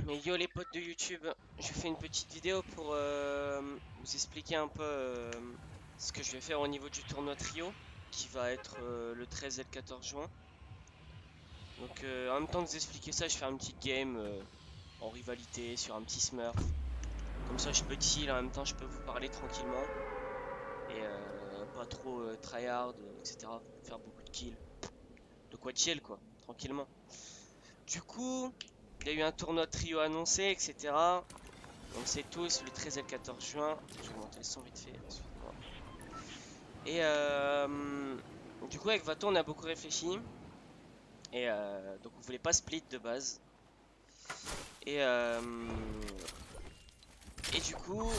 Mais yo les potes de YouTube, je fais une petite vidéo pour vous expliquer un peu ce que je vais faire au niveau du tournoi trio qui va être le 13 et le 14 juin. Donc en même temps de vous expliquer ça, je fais une petite game en rivalité sur un petit Smurf. Comme ça je peux chill, en même temps je peux vous parler tranquillement et pas trop tryhard, etc. Faire beaucoup de kills. De quoi chill quoi, tranquillement. Du coup, il y a eu un tournoi trio annoncé, etc. On le sait tous, le 13 et le 14 juin. Je vais monter le son vite fait, excusez-moi. Et du coup, avec Vato, on a beaucoup réfléchi. Et donc, on voulait pas split de base. Et, euh, et du coup,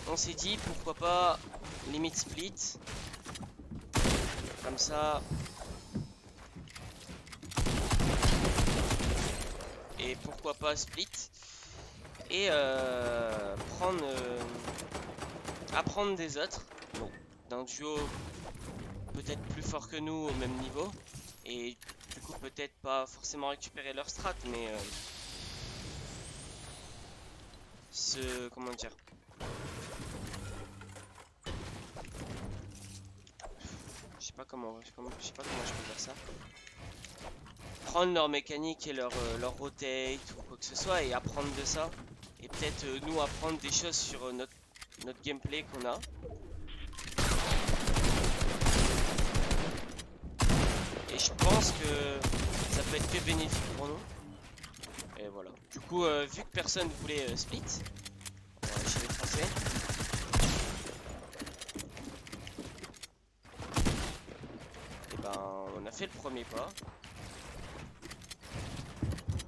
on s'est dit pourquoi pas limite split. Comme ça. Et pourquoi pas split. Et apprendre des autres. Bon, d'un duo peut-être plus fort que nous au même niveau. Et du coup, peut-être pas forcément récupérer leur strat, mais comment dire, je sais pas comment je peux dire ça. Prendre leur mécanique et leur rotate ou quoi que ce soit et apprendre de ça. Et peut-être nous apprendre des choses sur notre gameplay qu'on a. Et je pense que ça peut être que bénéfique pour nous. Et voilà. Du coup, vu que personne voulait split, on va aller chez les Français. Et ben, on a fait le premier pas.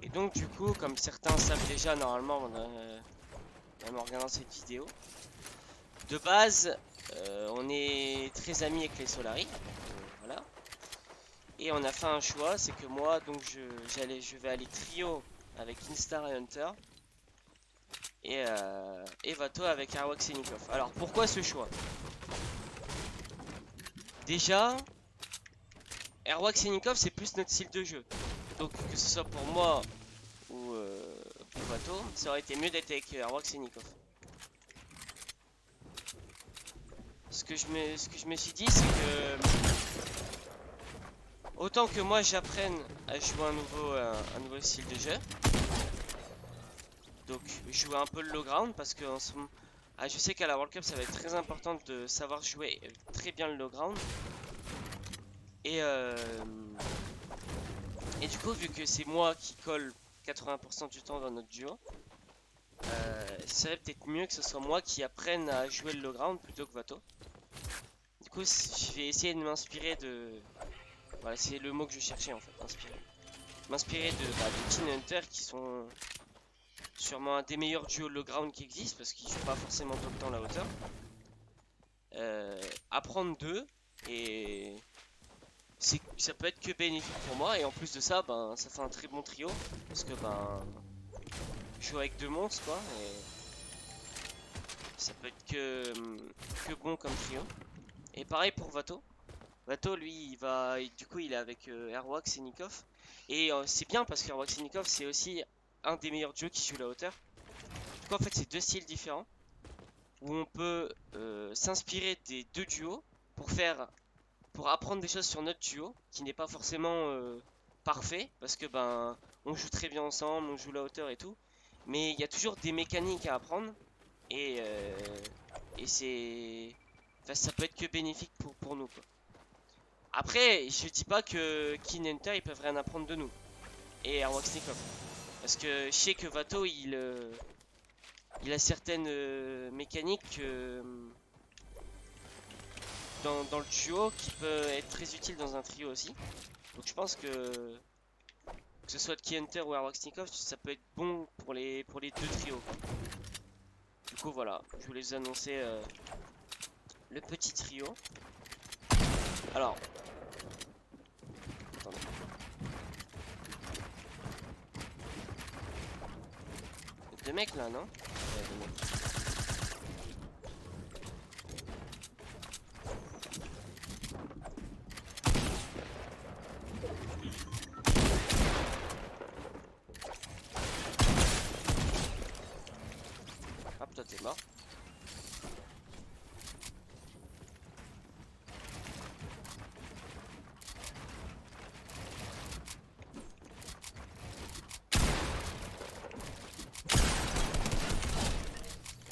Et donc, du coup, comme certains savent déjà normalement, même en regardant cette vidéo, de base, on est très amis avec les Solari. Voilà. Et on a fait un choix, c'est que moi, donc je vais aller trio avec Instar et Hunter. Et Vato avec Arwax et Nikov. Alors, pourquoi ce choix? Déjà, Airwax et Nikov, c'est plus notre style de jeu. Donc, que ce soit pour moi ou pour Vato, ça aurait été mieux d'être avec Airwax et Nikov. Ce que je me suis dit, c'est que autant que moi j'apprenne à jouer un nouveau style de jeu, donc jouer un peu le low ground, parce que en ce moment, je sais qu'à la World Cup ça va être très important de savoir jouer très bien le low ground. Et, euh, et du coup, vu que c'est moi qui colle 80% du temps dans notre duo, ce serait peut-être mieux que ce soit moi qui apprenne à jouer le low ground plutôt que Vato. Du coup, je vais essayer de m'inspirer de... Voilà, c'est le mot que je cherchais en fait, inspirer. M'inspirer de Teen Hunter qui sont sûrement un des meilleurs duos low ground qui existent parce qu'ils jouent pas forcément tout le temps la hauteur. Apprendre d'eux et ça peut être que bénéfique pour moi et en plus de ça, ben ça fait un très bon trio parce que ben je joue avec deux monstres quoi et ça peut être que bon comme trio. Et pareil pour Vato. Vato lui du coup il est avec Airwax et Nikov et c'est bien parce qu'Airwax et Nikov c'est aussi un des meilleurs duos qui joue la hauteur. Du coup en fait c'est deux styles différents où on peut s'inspirer des deux duos pour pour apprendre des choses sur notre duo qui n'est pas forcément parfait parce que ben on joue très bien ensemble, on joue la hauteur et tout, mais il y a toujours des mécaniques à apprendre et, c'est enfin, ça peut être que bénéfique pour nous quoi. Après, je dis pas que Kin et Hunter ils peuvent rien apprendre de nous et Airwaxnikov parce que je sais que Vato il a certaines mécaniques dans le duo qui peut être très utile dans un trio aussi. Donc je pense que ce soit Key Hunter ou Airwaxnikov, ça peut être bon pour les deux trios. Du coup voilà, je voulais vous annoncer le petit trio. Alors, attendez. Deux mecs là, non? Ouais, deux mecs. t'es mort.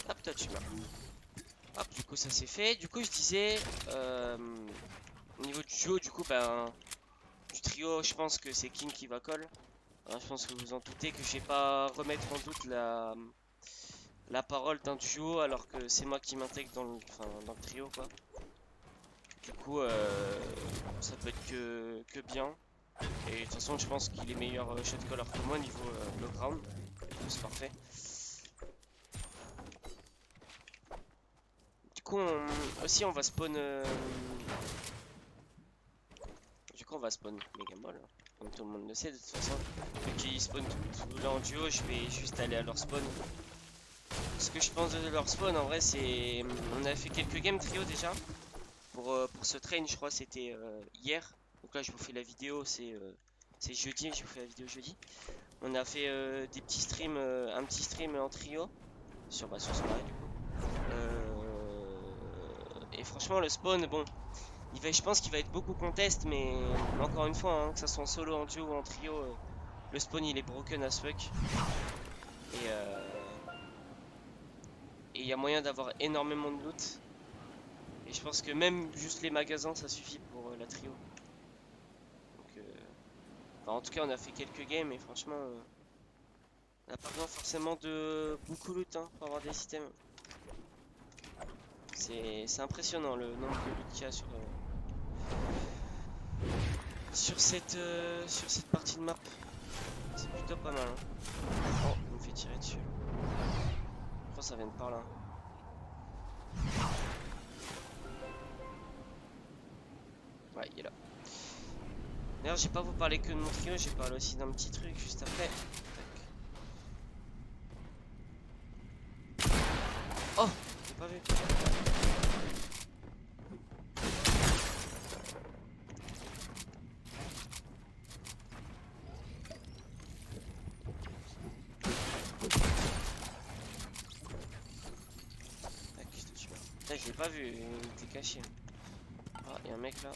Hop, toi tu meurs. Hop, du coup ça c'est fait. Du coup je disais, au niveau du duo, du coup, ben, du trio, je pense que c'est King qui va call. Hein, je pense que vous vous en doutez que je vais pas remettre en doute la parole d'un duo alors que c'est moi qui m'intègre dans le trio quoi. Du coup, ça peut être que bien. Et de toute façon, je pense qu'il est meilleur shot caller que moi niveau low ground. C'est parfait. Du coup, aussi on va spawn. Du coup, on va spawn Megamall, hein. Comme tout le monde le sait de toute façon. Vu qu'ils spawn tout là en duo, je vais juste aller à leur spawn. Ce que je pense de leur spawn en vrai, c'est. On a fait quelques games trio déjà. Pour ce train, je crois c'était hier. Donc là, je vous fais la vidéo, c'est jeudi, je vous fais la vidéo jeudi. On a fait des petits streams, un petit stream en trio sur Soirée du coup. Et franchement, le spawn, bon, je pense qu'il va être beaucoup contest, mais encore une fois, hein, que ça soit en solo, en duo ou en trio, le spawn il est broken as fuck. Et il y a moyen d'avoir énormément de loot. Et je pense que même juste les magasins, ça suffit pour la trio. Donc, enfin, en tout cas, on a fait quelques games et franchement, on n'a pas besoin forcément de beaucoup loot hein, pour avoir des items. C'est impressionnant le nombre de loot qu'il y a sur cette partie de map. C'est plutôt pas mal. Hein. Oh, il me fait tirer dessus. Je crois que ça vient de par là. Ouais, il est là. D'ailleurs, j'ai pas vous parler que de mon trio, j'ai parlé aussi d'un petit truc juste après. Tac. Oh, j'ai pas vu. Tac, je te tue. Tac, je l'ai pas vu, il était caché. Ah, il y a un mec là.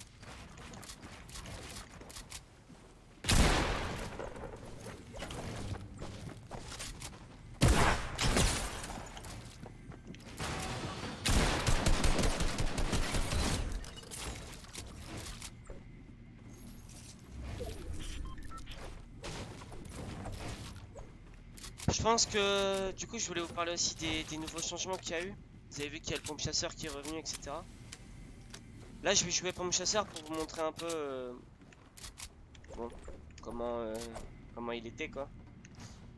Je pense que du coup je voulais vous parler aussi des nouveaux changements qu'il y a eu. Vous avez vu qu'il y a le pompe chasseur qui est revenu, etc. Là je vais jouer pompe chasseur pour vous montrer un peu bon, comment, comment il était quoi.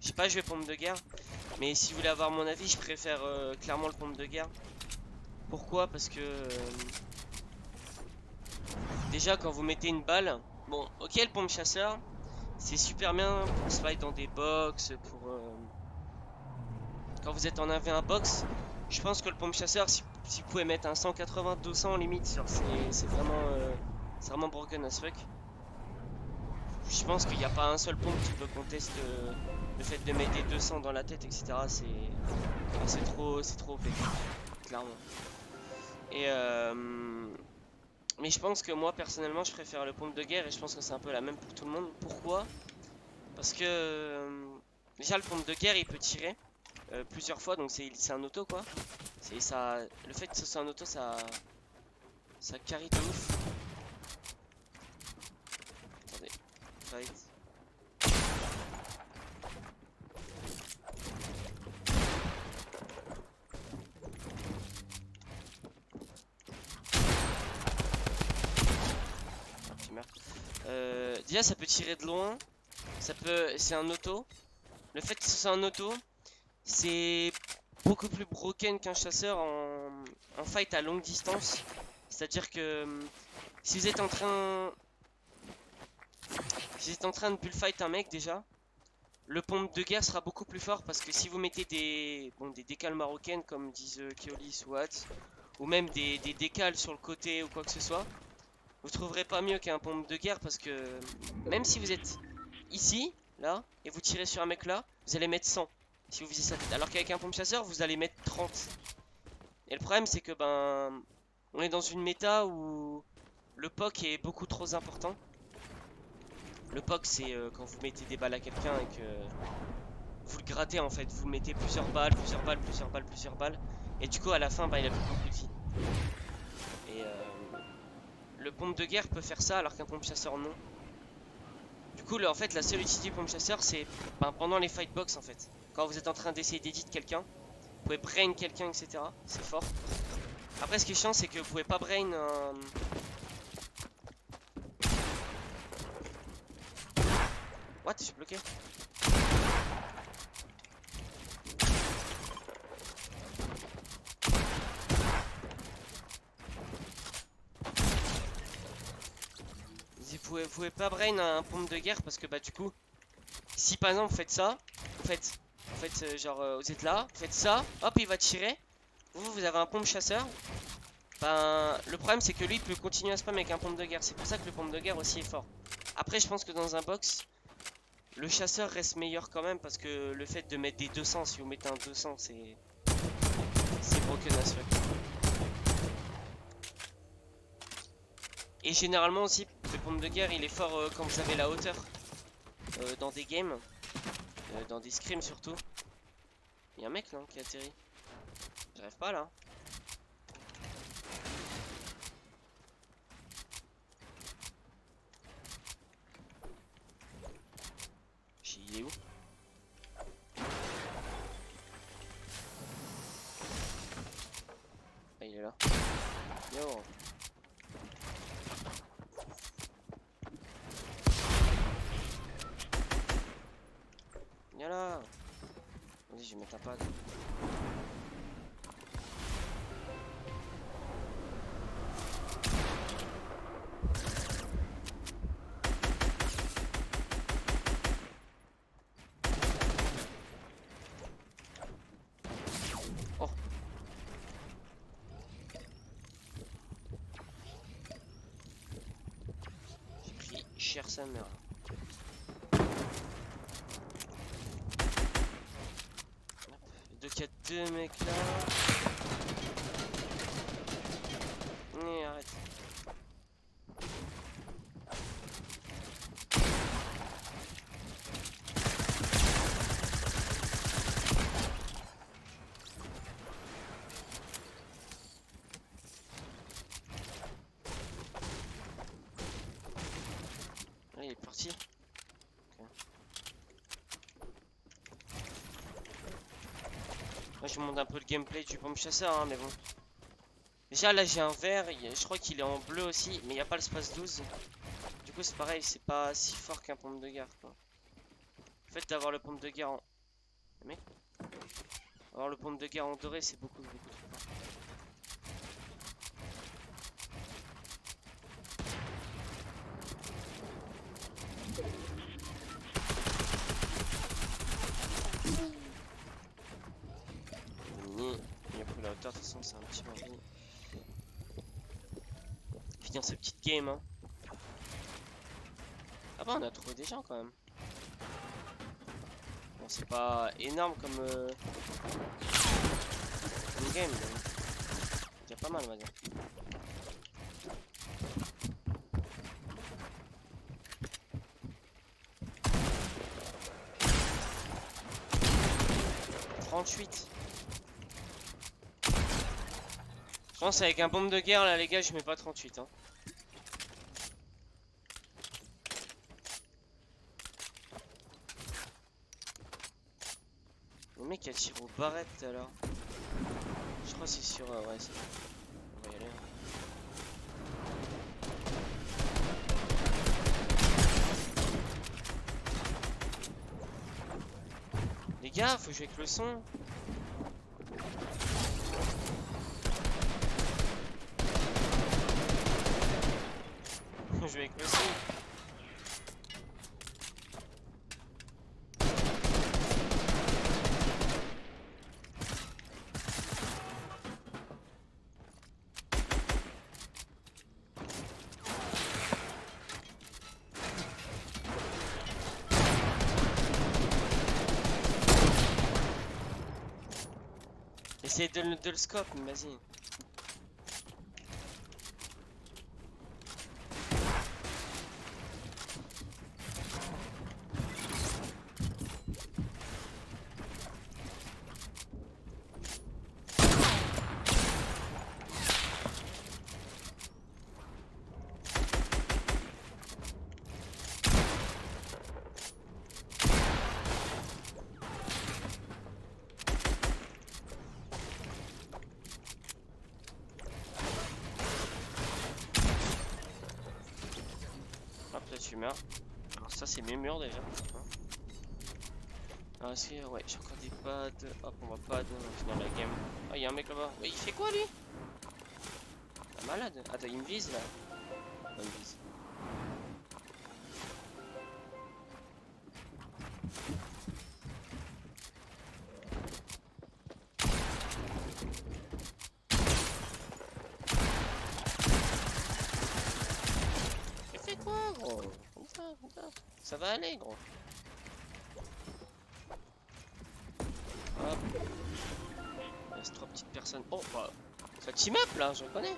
Je sais pas jouer pompe de guerre, mais si vous voulez avoir mon avis, je préfère clairement le pompe de guerre. Pourquoi? Parce que déjà quand vous mettez une balle, bon ok le pompe chasseur, c'est super bien pour se fight dans des box, pour quand vous êtes en 1v1 box. Je pense que le pompe chasseur, si vous pouvez mettre un 180-200 limite, c'est vraiment broken as fuck. Je pense qu'il n'y a pas un seul pompe qui peut contester le fait de mettre des 200 dans la tête, etc. C'est trop OP, clairement. Et mais je pense que moi personnellement, je préfère le pompe de guerre et je pense que c'est un peu la même pour tout le monde. Pourquoi? Parce que déjà le pompe de guerre, il peut tirer plusieurs fois, donc c'est un auto quoi. C'est ça, le fait que ce soit un auto, ça carry de ouf. Attendez, fight. Ah, tu meurs. Déjà, ça peut tirer de loin. C'est un auto. Le fait que ce soit un auto, c'est beaucoup plus broken qu'un chasseur en fight à longue distance. C'est-à-dire que si vous êtes en train de bullfight un mec déjà, le pompe de guerre sera beaucoup plus fort parce que si vous mettez des décales marocaines comme disent Keolis ou Hats, ou même des décales sur le côté ou quoi que ce soit, vous trouverez pas mieux qu'un pompe de guerre parce que même si vous êtes ici, là, et vous tirez sur un mec là, vous allez mettre 100. si vous visez sa tête. Alors qu'avec un pompe chasseur, vous allez mettre 30. Et le problème, c'est que ben, on est dans une méta où le POC est beaucoup trop important. Le POC, c'est quand vous mettez des balles à quelqu'un et que vous le grattez en fait. Vous mettez plusieurs balles, plusieurs balles, plusieurs balles, plusieurs balles. Et du coup, à la fin, bah, il a plus beaucoup de vie. Et le pompe de guerre peut faire ça alors qu'un pompe chasseur non. Du coup, en fait, la seule utilité du pompe chasseur, c'est ben, pendant les fightbox en fait. Quand vous êtes en train d'essayer d'éditer quelqu'un, vous pouvez brain quelqu'un, etc. C'est fort. Après, ce qui est chiant, c'est que vous pouvez pas brain un. What? Je suis bloqué. Vous pouvez pas brain un pompe de guerre parce que bah du coup, si par exemple vous faites ça, vous faites genre vous êtes là, vous faites ça, hop il va tirer, vous avez un pompe chasseur, ben le problème c'est que lui il peut continuer à spam avec un pompe de guerre, c'est pour ça que le pompe de guerre aussi est fort. Après je pense que dans un box, le chasseur reste meilleur quand même parce que le fait de mettre des 200, si vous mettez un 200 c'est broken as fuck. Et généralement aussi, le pompe de guerre il est fort quand vous avez la hauteur dans des games, dans des scrims surtout. Il y a un mec là qui a atterri. J'arrive pas là. Il est où? Ah il est là. Yo. Viens là. Vas-y, je vais mettre un pad. Oh. J'ai pris cher sa mère. Donc il y a deux mecs là. Arrête. Ah, il est parti. Okay. Moi je vous montre un peu le gameplay du pompe chasseur hein, mais bon. Déjà là j'ai un vert, je crois qu'il est en bleu aussi, mais il n'y a pas le space 12. Du coup c'est pareil, c'est pas si fort qu'un pompe de guerre quoi. Le fait d'avoir le pompe de guerre en... Mec, avoir le pompe de guerre en doré c'est beaucoup trop fort. Il a pris la hauteur, de toute façon c'est un petit mardi. Finir ce petit game hein. Ah bah on a trouvé des gens quand même. Bon c'est pas énorme comme game mais c'est déjà pas mal on va dire. Je pense avec un pompe de guerre là les gars je mets pas 38 hein. Le mec a tiré au barrette tout à l'heure. Je crois que c'est sur... ouais c'est bon. On va y aller. Les gars, faut jouer avec le son. Faut jouer avec le son. Essaye de le scope, mais vas-y. Hop, là tu meurs. Alors ça c'est mes murs déjà. Hein. Ah si, ouais, j'ai encore des pads. Hop, on va pad, on va finir la game. Ah, il y a un mec là-bas. Ouais, il fait quoi lui? Ah, malade. Attends, il me vise là. Il me vise. Il fait quoi gros? Comme ça, comme ça. Ça va aller gros. Hop. Il reste 3 petites personnes. Oh, bah. Ça team up là, je reconnais.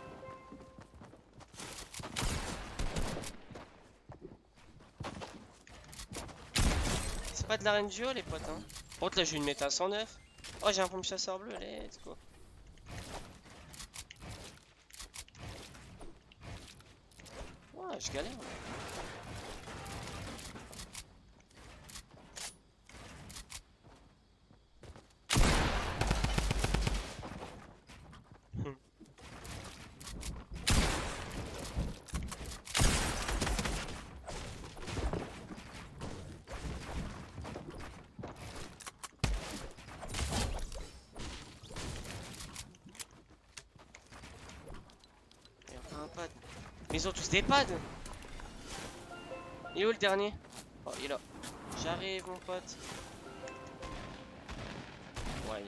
C'est pas de l'arène duo les potes hein. Par contre là j'ai une méta 109. Oh j'ai un pompe chasseur bleu, let's go. Ouais je galère. Il y a encore un pad. Mais ils ont tous des pads. Il est où le dernier? Oh il est là. J'arrive mon pote. Ouais.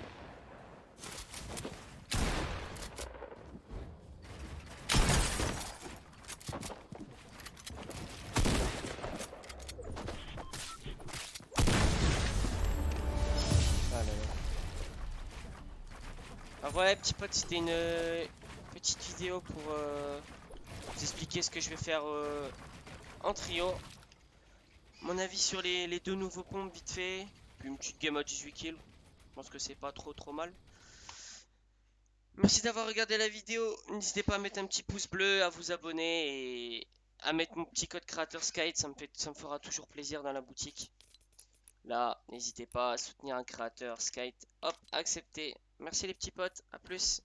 Ah là là. Ah voilà petit pote, c'était une petite vidéo pour vous expliquer ce que je vais faire en trio. Mon avis sur les deux nouveaux pompes vite fait. Puis une petite game à 18 kills. Je pense que c'est pas trop mal. Merci d'avoir regardé la vidéo. N'hésitez pas à mettre un petit pouce bleu, à vous abonner et à mettre mon petit code créateur Skate. Ça me fera toujours plaisir dans la boutique. Là, n'hésitez pas à soutenir un créateur Skate. Hop, accepté. Merci les petits potes. À plus.